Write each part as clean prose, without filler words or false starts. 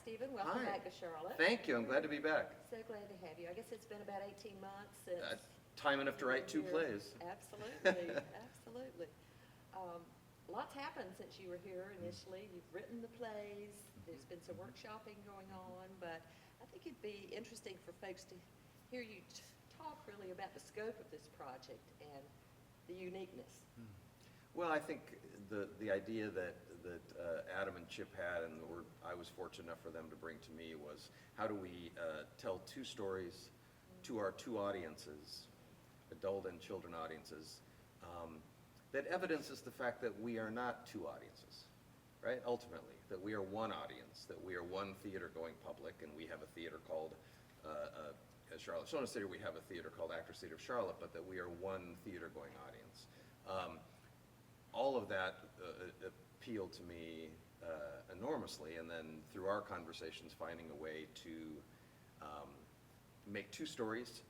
Stephen. Welcome Hi. back to Charlotte. Thank you. I'm glad to be back. So glad to have you. I guess it's been about 18 months since. Time enough to write 2 you were plays. here. Absolutely, absolutely. Lots happened since you were here initially. You've written the plays. There's been some workshopping going on, but I think it'd be interesting for folks to hear you talk really about the scope of this project and the uniqueness. Well, I think the idea that Adam and Chip had, and I was fortunate enough for them to bring to me, was how do we tell 2 stories to our 2 audiences, adult and children audiences, that evidences the fact that we are not 2 audiences, right? Ultimately, that we are one audience, that we are one theater going public, and we have a theater called, at Charlotte Children's Theater, we have a theater called Actors Theater of Charlotte, but that we are one theater going audience. All of that appealed to me enormously, and then through our conversations, finding a way to make 2 stories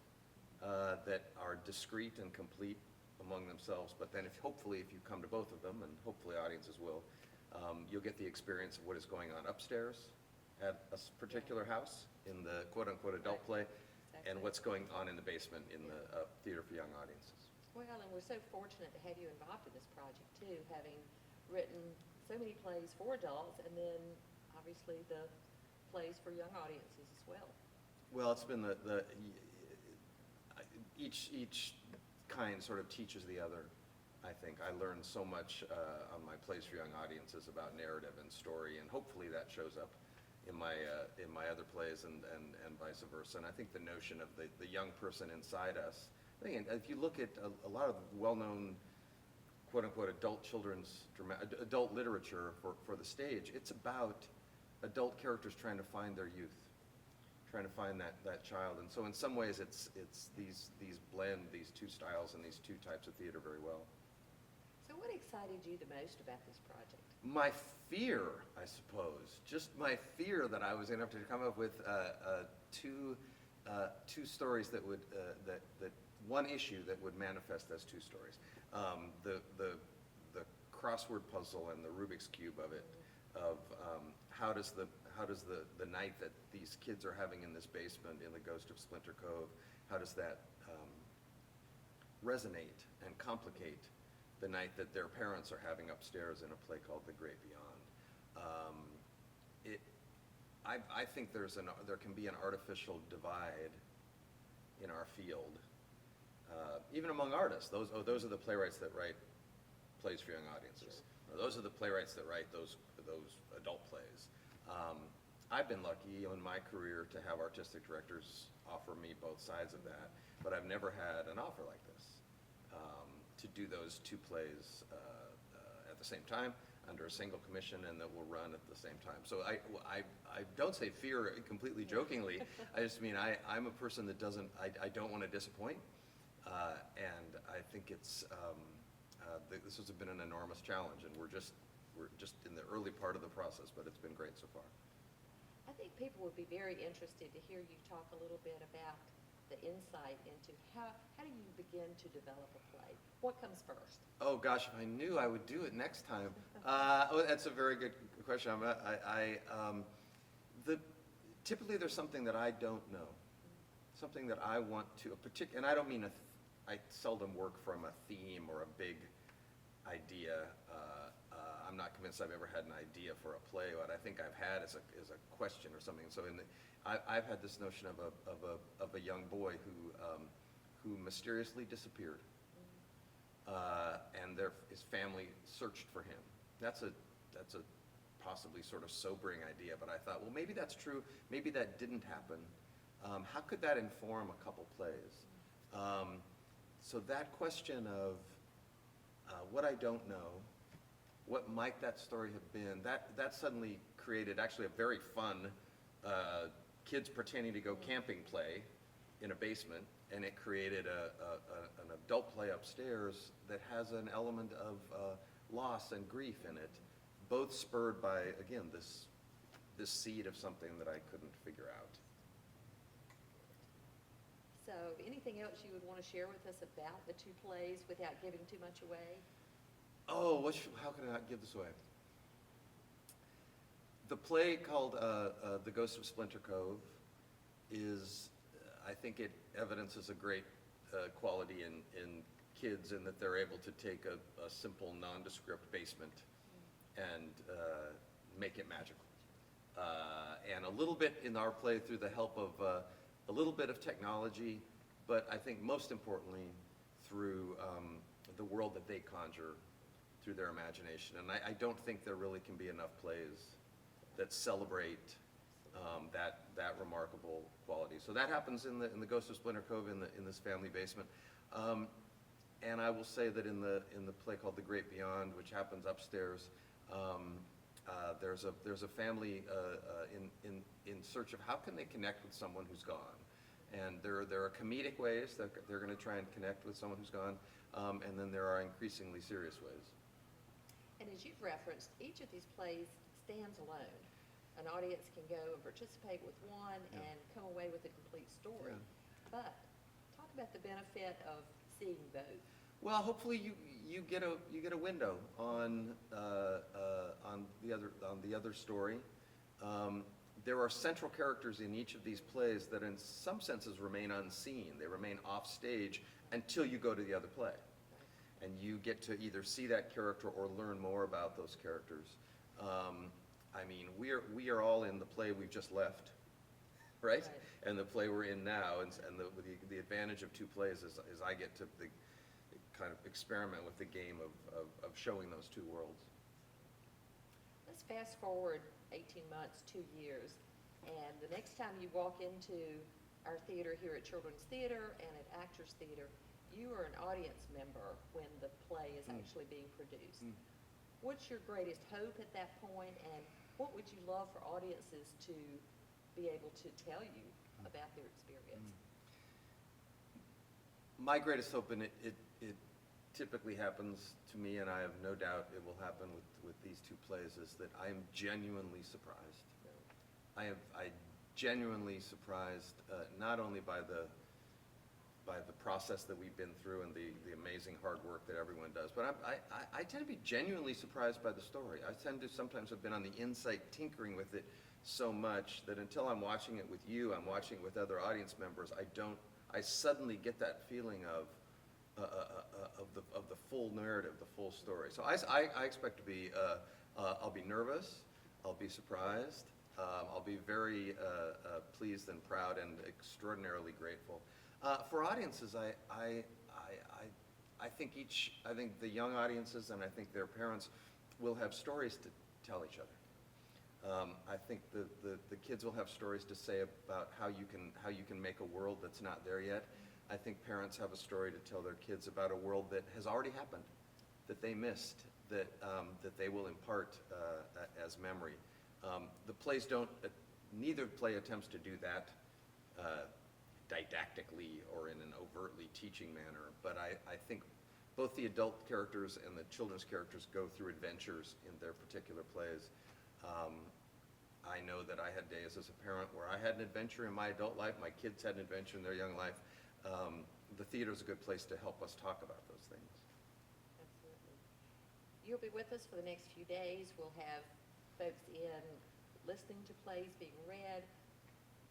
that are discrete and complete among themselves, but then hopefully if you come to both of them, and hopefully audiences will, you'll get the experience of what is going on upstairs at a particular house in the quote-unquote adult play, and what's going on in the basement in the theater for young audiences. Well, and we're so fortunate to have you involved in this project too, having written so many plays for adults and then obviously the plays for young audiences as well. Well, it's been each kind sort of teaches the other. I think I learned so much on my plays for young audiences about narrative and story, and hopefully that shows up in my other plays and vice versa. And I think the notion of the young person inside us. I think if you look at a lot of well-known quote-unquote adult literature for the stage, it's about adult characters trying to find their youth, trying to find that child. And so in some ways it's these blend these 2 styles and these 2 types of theater very well. So what excited you the most about this project? My fear, I suppose, just my fear that I was going to have to come up with 2 stories that would that one issue that would manifest as 2 stories. The crossword puzzle and the Rubik's Cube of it, of how does the night that these kids are having in this basement in the Ghost of Splinter Cove, how does that resonate and complicate the night that their parents are having upstairs in a play called The Great Beyond. I think there can be an artificial divide in our field, even among artists. Those are the playwrights that write plays for young audiences. Or those are the playwrights that write those adult plays. I've been lucky in my career to have artistic directors offer me both sides of that, but I've never had an offer like this, to do those 2 plays at the same time under a single commission and that will run at the same time. So I don't say fear completely jokingly. I just mean I'm a person that I don't want to disappoint, and I think it's this has been an enormous challenge, and we're just in the early part of the process, but it's been great so far. I think people would be very interested to hear you talk a little bit about the insight into how do you begin to develop a play? What comes first? Oh gosh, if I knew, I would do it next time. That's a very good question. Typically there's something that I don't know, something that I want to, and I don't mean I seldom work from a theme or a big idea. I'm not convinced I've ever had an idea for a play. What I think I've had is a question or something. So I've had this notion of a young boy who mysteriously disappeared, and his family searched for him. That's a possibly sort of sobering idea, but I thought, well, maybe that's true. Maybe that didn't happen. How could that inform a couple plays? So that question of what I don't know, what might that story have been, that suddenly created actually a very fun kids pretending to go camping play in a basement, and it created an adult play upstairs that has an element of loss and grief in it, both spurred by, again, this seed of something that I couldn't figure out. So anything else you would want to share with us about the 2 plays without giving too much away? Oh, how can I not give this away? The play called The Ghost of Splinter Cove is, I think it evidences a great quality in kids in that they're able to take a simple nondescript basement and make it magical. And a little bit in our play through the help of a little bit of technology, but I think most importantly through the world that they conjure through their imagination. And I don't think there really can be enough plays that celebrate that remarkable quality. So that happens in the Ghost of Splinter Cove in this family basement. And I will say that in the play called The Great Beyond, which happens upstairs, there's a family in search of how can they connect with someone who's gone. And there are comedic ways that they're going to try and connect with someone who's gone, and then there are increasingly serious ways. And as you've referenced, each of these plays stands alone. An audience can go and participate with one and come away with a complete story. Yeah. But talk about the benefit of seeing both. Well, hopefully you get a window on the other story. There are central characters in each of these plays that in some senses remain unseen. They remain off stage until you go to the other play. And you get to either see that character or learn more about those characters. I mean, we are all in the play we've just left, right? And the play we're in now, and the advantage of two plays is I get to kind of experiment with the game of showing those two worlds. Let's fast forward 18 months, 2 years, and the next time you walk into our theater here at Children's Theater and at Actors Theater, you are an audience member when the play is actually being produced. What's your greatest hope at that point, and what would you love for audiences to be able to tell you about their experience? My greatest hope, and it typically happens to me, and I have no doubt it will happen with these two plays, is that I am genuinely surprised. I genuinely surprised, not only by the process that we've been through and the amazing hard work that everyone does, but I tend to be genuinely surprised by the story. I tend to sometimes have been on the inside tinkering with it so much that until I'm watching it with you, I'm watching it with other audience members, I suddenly get that feeling of the full narrative, the full story. So I expect to be, I'll be nervous, I'll be surprised, I'll be very pleased and proud and extraordinarily grateful. For audiences, I think the young audiences and I think their parents will have stories to tell each other. I think the kids will have stories to say about how you can make a world that's not there yet. I think parents have a story to tell their kids about a world that has already happened, that they missed, that they will impart as memory. The plays neither play attempts to do that didactically or in an overtly teaching manner, but I think both the adult characters and the children's characters go through adventures in their particular plays. I know that I had days as a parent where I had an adventure in my adult life, my kids had an adventure in their young life. The theater is a good place to help us talk about those things. Absolutely. You'll be with us for the next few days. We'll have folks in listening to plays being read.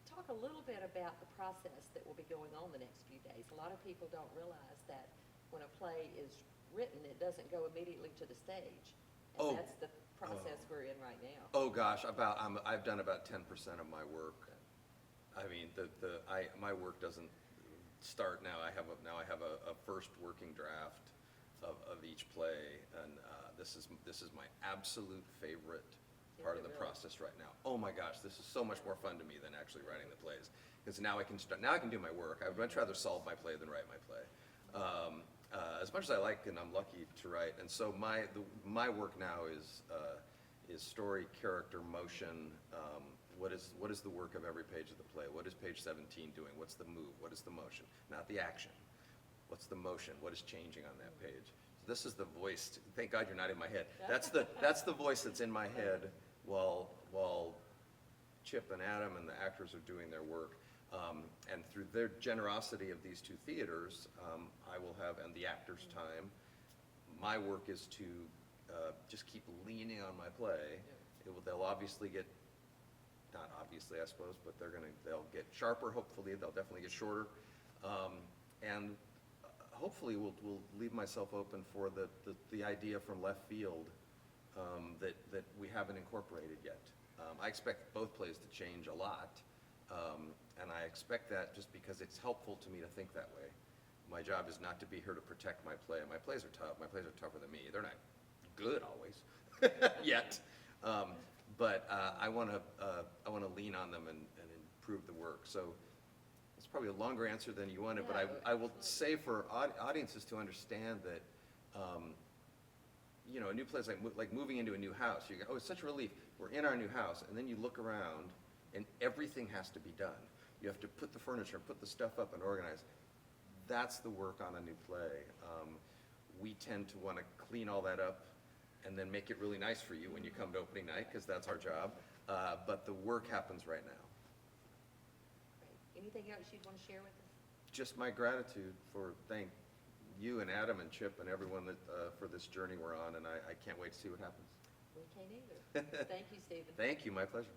Talk a little bit about the process that will be going on the next few days. A lot of people don't realize that when a play is written, it doesn't go immediately to the stage. And that's the process we're in right now. Oh gosh, I've done about 10% of my work. I mean, my work doesn't start now. I have a first working draft of each play, and this is my absolute favorite part of the process right now. Oh my gosh, this is so much more fun to me than actually writing the plays, because now I can do my work. I'd much rather solve my play than write my play. As much as I like and I'm lucky to write, and so my work now is story, character, motion. What is the work of every page of the play? What is page 17 doing? What's the move? What is the motion? Not the action. What's the motion? What is changing on that page? So this is the voice. Thank God you're not in my head. That's the voice that's in my head while Chip and Adam and the actors are doing their work. And through their generosity of these two theaters, I will have, and the actors' time, my work is to just keep leaning on my play They'll obviously get, not obviously, I suppose, but they'll get sharper, hopefully, they'll definitely get shorter. And hopefully we'll leave myself open for the idea from left field that we haven't incorporated yet. I expect both plays to change a lot, and I expect that just because it's helpful to me to think that way. My job is not to be here to protect my play. My plays are tough. My plays are tougher than me. They're not good always, yet. But I want to lean on them and improve the work. So it's probably a longer answer than you wanted, but I will say for audiences to understand that, you know, a new play is like moving into a new house. You go, oh, it's such a relief. We're in our new house, and then you look around, and everything has to be done. You have to put the furniture, put the stuff up, and organize. That's the work on a new play. We tend to want to clean all that up and then make it really nice for you when you come to opening night, because that's our job. But the work happens right now. Great. Anything else you'd want to share with us? Just my gratitude for thank you and Adam and Chip and everyone that for this journey we're on, and I can't wait to see what happens. We can't either. Thank you, Steven. Thank you, my pleasure.